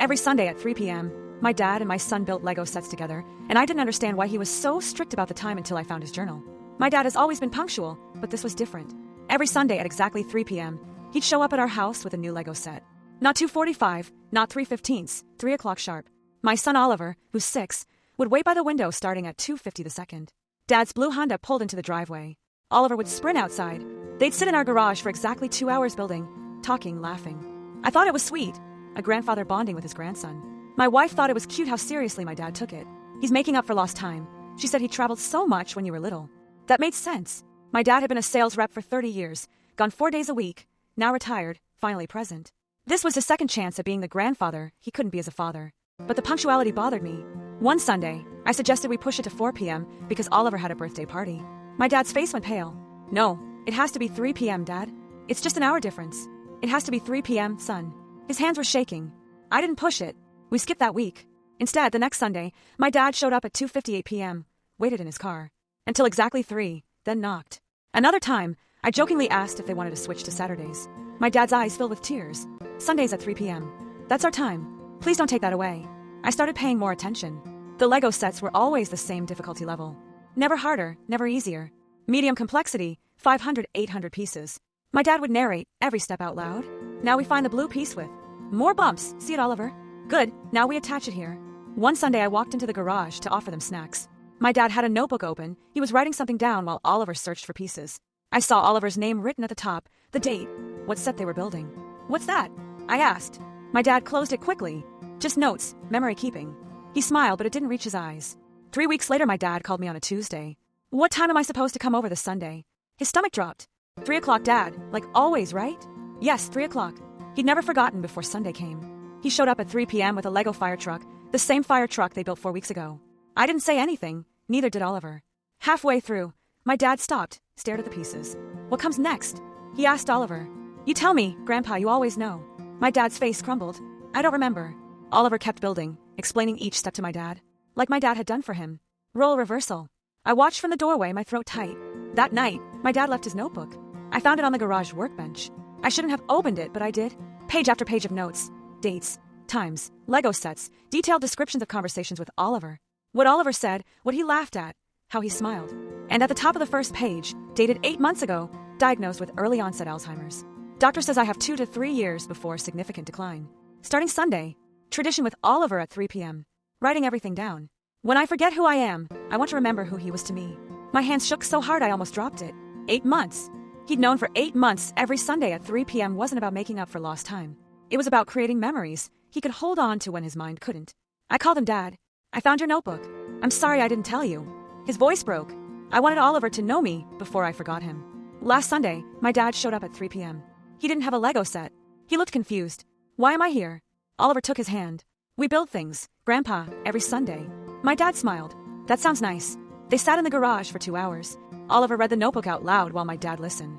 Every Sunday at 3 p.m., my dad and my son built Lego sets together, and I didn't understand why he was so strict about the time until I found his journal. My dad has always been punctual, but this was different. Every Sunday at exactly 3 p.m., he'd show up at our house with a new Lego set. Not 2:45, not 3:15, 3 o'clock sharp. My son Oliver, who's 6, would wait by the window starting at 2:50 the second. Dad's blue Honda pulled into the driveway. Oliver would sprint outside. They'd sit in our garage for exactly 2 hours building, talking, laughing. I thought it was sweet, a grandfather bonding with his grandson. My wife thought it was cute how seriously my dad took it. He's making up for lost time. She said he traveled so much when you were little. That made sense. My dad had been a sales rep for 30 years, gone 4 days a week, now retired, finally present. This was his second chance at being the grandfather he couldn't be as a father. But the punctuality bothered me. One Sunday, I suggested we push it to 4 p.m. because Oliver had a birthday party. My dad's face went pale. No, it has to be 3 p.m., Dad. It's just an hour difference. It has to be 3 p.m., son. His hands were shaking. I didn't push it. We skipped that week. Instead, the next Sunday, my dad showed up at 2:58 p.m., waited in his car, until exactly 3, then knocked. Another time, I jokingly asked if they wanted to switch to Saturdays. My dad's eyes filled with tears. Sundays at 3 p.m. That's our time. Please don't take that away. I started paying more attention. The Lego sets were always the same difficulty level. Never harder, never easier. Medium complexity, 500, 800 pieces. My dad would narrate every step out loud. Now we find the blue piece with more bumps. See it, Oliver? Good, now we attach it here. One Sunday I walked into the garage to offer them snacks. My dad had a notebook open. He was writing something down while Oliver searched for pieces. I saw Oliver's name written at the top, the date, what set they were building. What's that? I asked. My dad closed it quickly. Just notes, memory keeping. He smiled, but it didn't reach his eyes. 3 weeks later, my dad called me on a Tuesday. What time am I supposed to come over this Sunday? His stomach dropped. 3 o'clock, Dad. Like always, right? Yes, 3 o'clock. He'd never forgotten before Sunday came. He showed up at 3 p.m. with a Lego fire truck, the same fire truck they built 4 weeks ago. I didn't say anything, neither did Oliver. Halfway through, my dad stopped, stared at the pieces. What comes next? He asked Oliver. You tell me, Grandpa, you always know. My dad's face crumbled. I don't remember. Oliver kept building, explaining each step to my dad, like my dad had done for him. Role reversal. I watched from the doorway, my throat tight. That night, my dad left his notebook. I found it on the garage workbench. I shouldn't have opened it, but I did. Page after page of notes, dates, times, Lego sets, detailed descriptions of conversations with Oliver. What Oliver said, what he laughed at, how he smiled. And at the top of the first page, dated 8 months ago, diagnosed with early onset Alzheimer's. Doctor says I have 2 to 3 years before significant decline. Starting Sunday, tradition with Oliver at 3 p.m. Writing everything down. When I forget who I am, I want to remember who he was to me. My hands shook so hard I almost dropped it. 8 months. He'd known for 8 months every Sunday at 3 p.m. wasn't about making up for lost time. It was about creating memories he could hold on to when his mind couldn't. I called him Dad. I found your notebook. I'm sorry I didn't tell you. His voice broke. I wanted Oliver to know me before I forgot him. Last Sunday, my dad showed up at 3 p.m. He didn't have a Lego set. He looked confused. Why am I here? Oliver took his hand. We build things, Grandpa, every Sunday. My dad smiled. That sounds nice. They sat in the garage for 2 hours. Oliver read the notebook out loud while my dad listened.